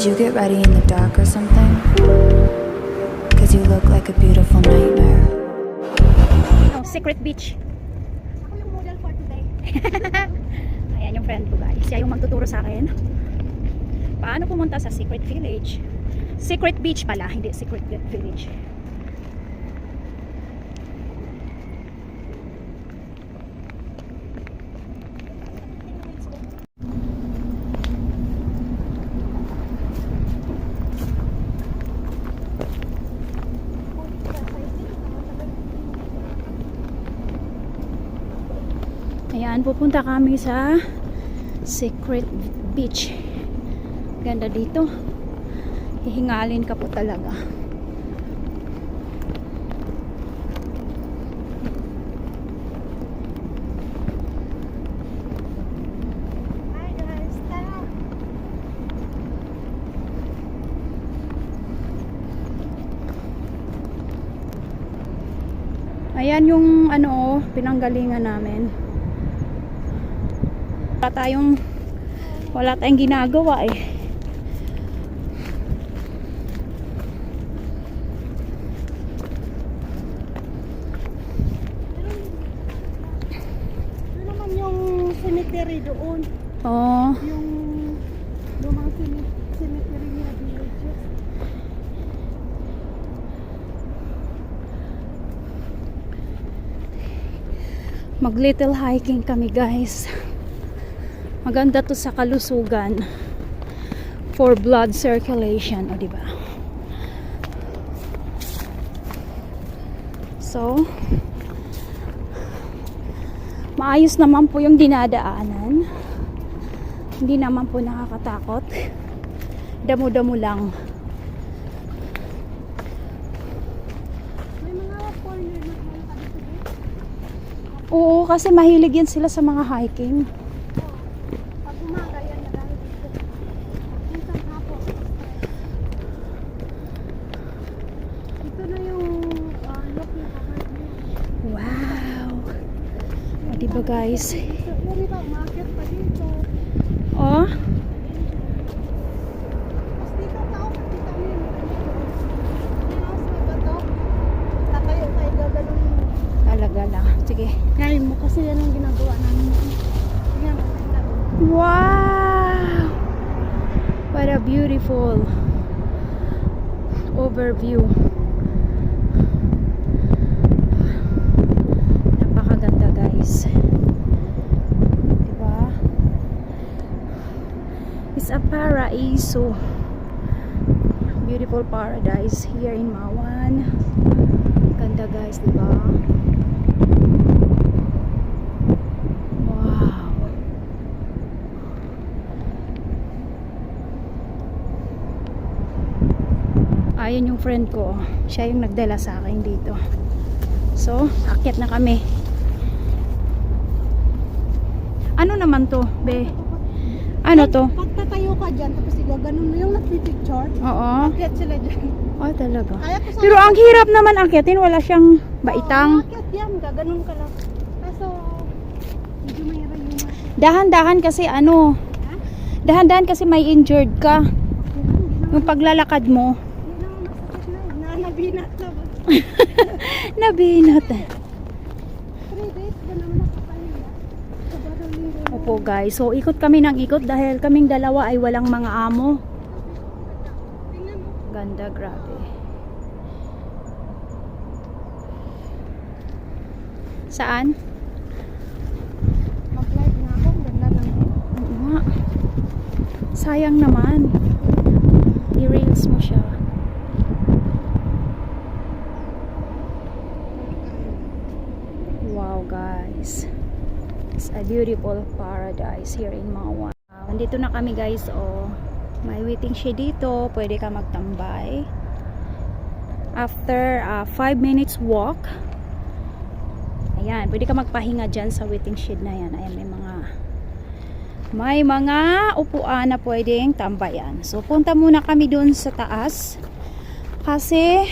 you get ready in the dark or something? Cause you look like a beautiful nightmare. Oh, Secret Beach. Ako yung model for today. Ayan yung friend ko guys. Siya yung magtuturo sa akin. Paano pumunta sa Secret Village? Secret Beach pala, hindi Secret Village. Ayan, pupunta kami sa Secret Beach. Ganda dito. Hihingalin ka po talaga. Hi guys, tara! Ayan yung ano, pinanggalingan namin. Wala tayong ginagawa eh. Ano naman yung cemetery doon? Oh. Yung lumang cemetery nila villages. Mag little hiking kami guys. Maganda to sa kalusugan for blood circulation, o diba? So maayos naman po yung dinadaanan. Hindi naman po nakakatakot. Damo-damo lang. May mga corner na mga dito. Oo, kasi mahilig yan sila sa mga hiking. Pag umaga yan na dahil dito. Minsan hapon. Ito na yung look na overview. Wow! O diba guys? So, yun iba, umakit pa dito. Oh, Tapos dito tao, kita mo yung house may bato. Tatayo kayo gagano'n mo. talaga lang. Sige. Ngayon mo kasi yan ang ginagawa namin. Tingnan mo, tingnan mo. Wow! What a beautiful overview. Napakaganda guys. Diba? It's a paraiso. Beautiful paradise here in Mawan. Ganda guys, diba? Ayun yung friend ko, siya yung nagdala sa akin dito. So, akyat na kami. Ano naman to, be? Ano to? Pag tatayo ka dyan, tapos igaganon mo yung nagpipicture, Oo. akyat sila dyan. Oh, talaga. Kaya ko sa Pero ang hirap naman akyatin, wala siyang baitang. akyat yan, gaganon ka lang. Kaso, medyo mahirap yung akyat. Dahan-dahan kasi ano, Ha? dahan-dahan kasi may injured ka. Okay lang, hindi naman, Yung paglalakad mo, hindi naman masakit na yun. Nanabinat na ba? nabinat. 3 days ba naman nakapahinga? Sabado linggo na. Opo guys, so ikot kami ng ikot dahil kaming dalawa ay walang mga amo. Tingnan mo. Ganda, grabe. Saan? Mag-live nga ako, ang ganda lang. Oo nga. Sayang naman. I-reels mo siya. Wow guys. It's a beautiful paradise here in Mawan. Nandito na kami guys, oh. May waiting shed dito. Pwede ka magtambay. After 5 minutes walk, ayan, pwede ka magpahinga dyan sa waiting shed na yan. Ayan, may mga upuan na pwedeng tambayan. So, punta muna kami dun sa taas. Kasi,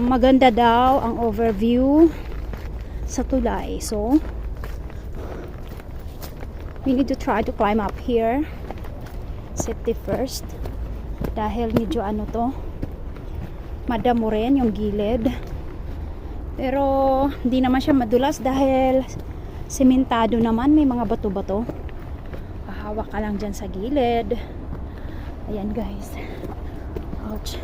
maganda daw ang overview sa tulay. So, we need to try to climb up here. safety first. Dahil medyo ano to, madamo rin yung gilid. Pero hindi naman siya madulas dahil sementado naman, may mga bato-bato. Hawak ka lang dyan sa gilid. Ayan guys. Ouch.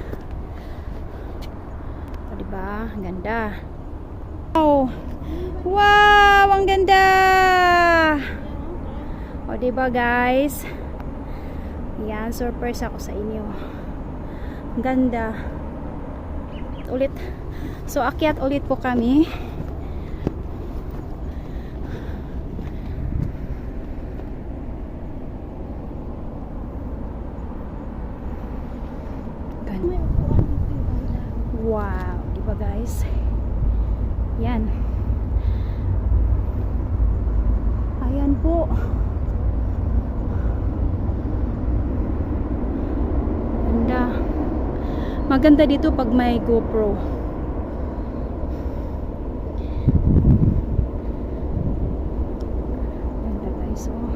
O diba? Ang ganda. Wow! Wow! Ang ganda! O diba guys? Yan, surprise ako sa inyo. Ang ganda. Ulit. So, akyat ulit po kami. Ganda. Wow, di ba guys? Yan. Ayan po. Ganda. Maganda dito pag may GoPro. Ganda guys, oh.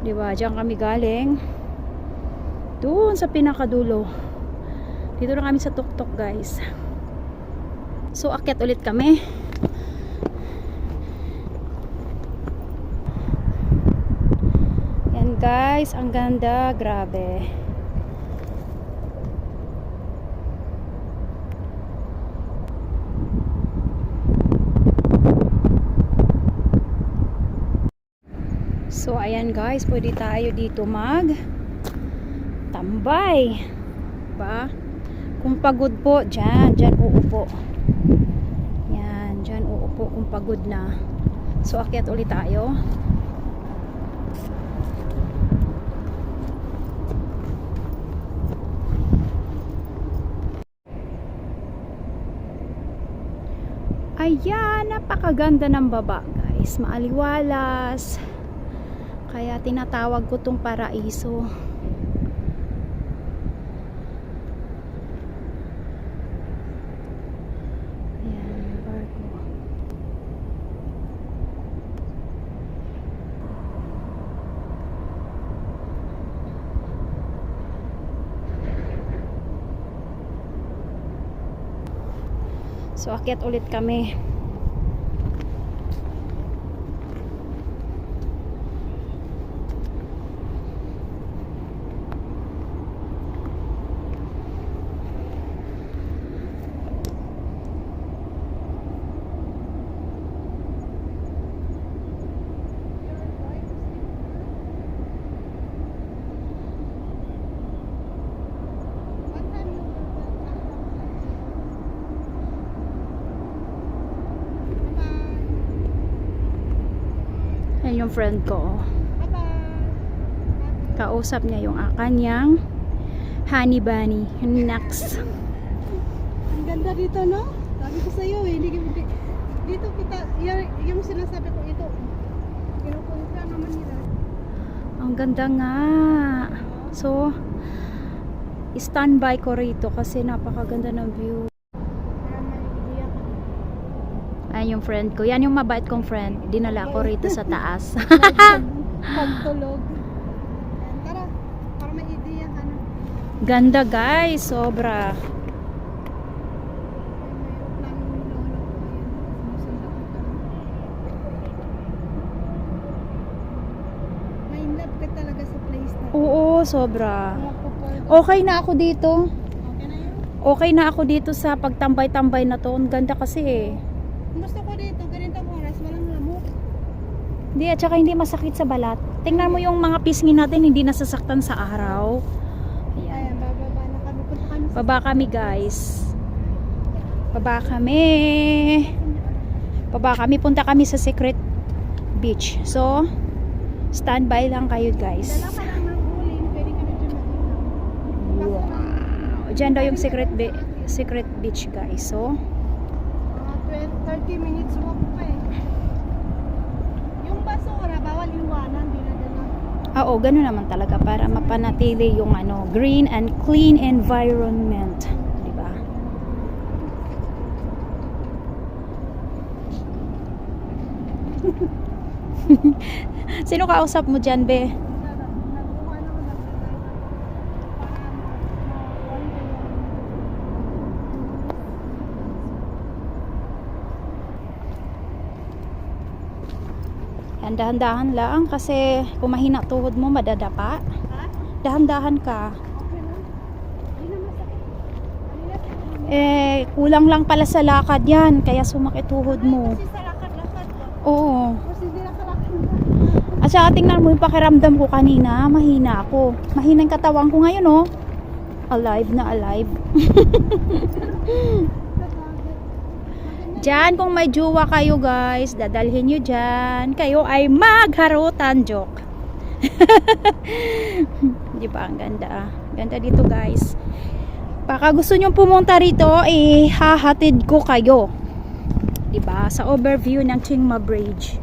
Diba, diyan kami galing. Doon sa pinakadulo. Dito na kami sa tuktok guys. So, akyat ulit kami. Yan guys, ang ganda. Grabe. So, ayan guys, pwede tayo dito mag tambay. Diba? Kung pagod po, dyan uupo. Yan, dyan uupo kung pagod na. So, akyat ulit tayo. Ayan, napakaganda ng baba guys. Maaliwalas. Kaya tinatawag ko tong paraiso. Ayan, barko. So, akyat ulit kami. Yan yung friend ko. Kausap niya yung kanyang honey bunny. Next. Ang ganda dito, no? Sabi ko sa'yo, dito kita, yung sinasabi ko ito, kinupunta naman nila. Ang ganda nga. So, standby ko rito kasi napakaganda ng view. Para may idea ka. Ayan yung friend ko. Yan yung mabait kong friend. Dinala ko rito sa taas. Pagtulog. Ayan, tara, para may idea ka na. Ganda guys. Sobra. May love ka talaga sa place na. Oo, sobra. Okay na ako dito. Okay na yun? Okay na ako dito sa pagtambay-tambay na to. Ang ganda kasi eh. Gusto ko dito, ganitong oras, walang lamok. Hindi, at saka hindi masakit sa balat. Tingnan mo yung mga pisngi natin, hindi nasasaktan sa araw. Ayan. Ayan, bababa na kami. Punta kami sa Baba kami guys. Baba kami. Baba kami. Punta kami sa Secret Beach. So, standby lang kayo guys. dala ka lang ng uling, pwede ka na dyan mag-inom. Wow. Diyan daw yung Secret Beach guys. So, 30 minutes walk pa eh. Yung basura, bawal iwanan, dinadala. oo, ganun naman talaga para mapanatili yung green and clean environment. Diba? Sino kausap mo dyan, be? Nagkuha na ako ng para Yan, dahan-dahan lang kasi kung mahina tuhod mo, madadapa. Ha? Dahan-dahan ka. Okay lang. Hindi na masakit. Kanina, Kulang lang pala sa lakad yan, kaya sumakit tuhod mo. kasi sa lakad-lakad lang. Oo. Kasi hindi nakalakad na. At saka tingnan mo yung pakiramdam ko kanina, mahina ako. Mahina yung katawan ko ngayon, oh. Alive na alive. Diyan, kung may jowa kayo guys, dadalhin nyo dyan. Kayo ay magharutan, joke. Di ba? Ang ganda. Ganda dito guys. Baka gusto nyo pumunta rito, hahatid ko kayo. Di ba? Sa overview ng Chingma Bridge.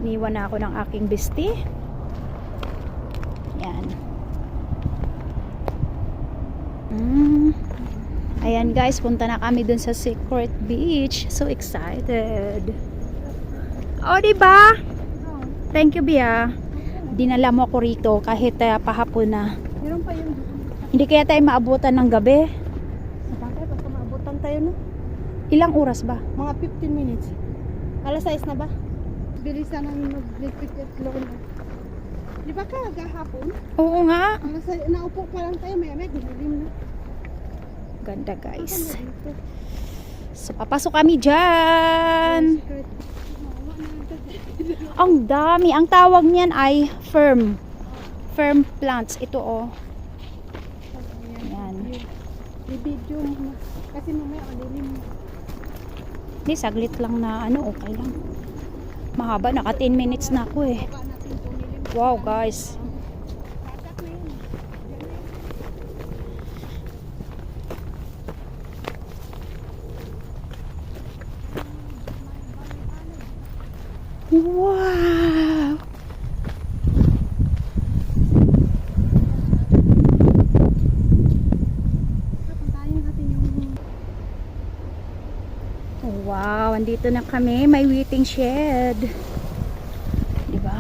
Iniwan na ako ng aking bestie. Yan. Ayan guys, punta na kami dun sa Secret Beach. So excited. Oh, diba? Thank you, Bia. Dinala mo ako rito kahit pahapon na. Meron pa yung Hindi kaya tayo maabutan ng gabi. bakit? Basta maabutan tayo no? Ilang oras ba? Mga 15 minutes. Alas 6 na ba? Bilisan namin mag-liquid at loan. Di ba ka gahapon? Oo nga. Alas 6, naupo pa lang tayo, maya-maya, dilim na. Ganda guys. Ano dito? So papasok kami dyan. Secret. Ang dami. Ang tawag niyan ay firm. Firm plants. Ito oh. Ayan. I-video mo. Kasi mamaya madilim. Hindi, saglit lang na ano, okay lang. Mahaba, naka 10 minutes na ako eh. Baka natin pumilim. Wow guys. Tatak na yun. Wow! Puntahin natin yung Wow, andito na kami. May waiting shed. Diba?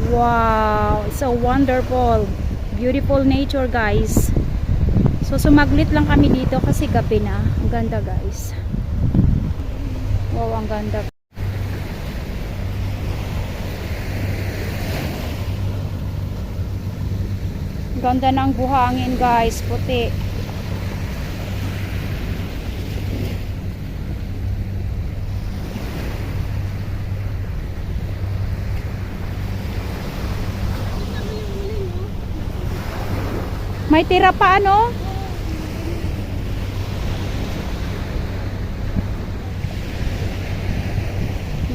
Wow, it's so wonderful. Beautiful nature, guys. So sumaglit lang kami dito kasi gabi na. Ang ganda, guys. Wow, ang ganda. Ang ganda ng buhangin, guys. Puti. May tira pa ano?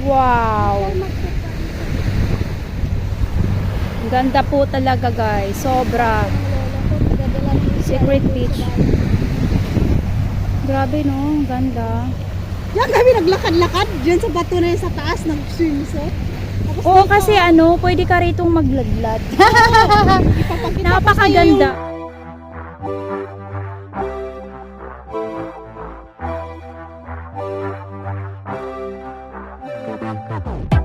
Wow. Ang ganda po talaga guys. Sobra. Secret Beach. Grabe no. Ang ganda. yan kami naglakad-lakad dyan sa bato na yun sa taas ng swimsuit. Tapos Oo kasi ano, pwede ka ritong maglaglat. ipapakita ko sa'yo yung Napakaganda.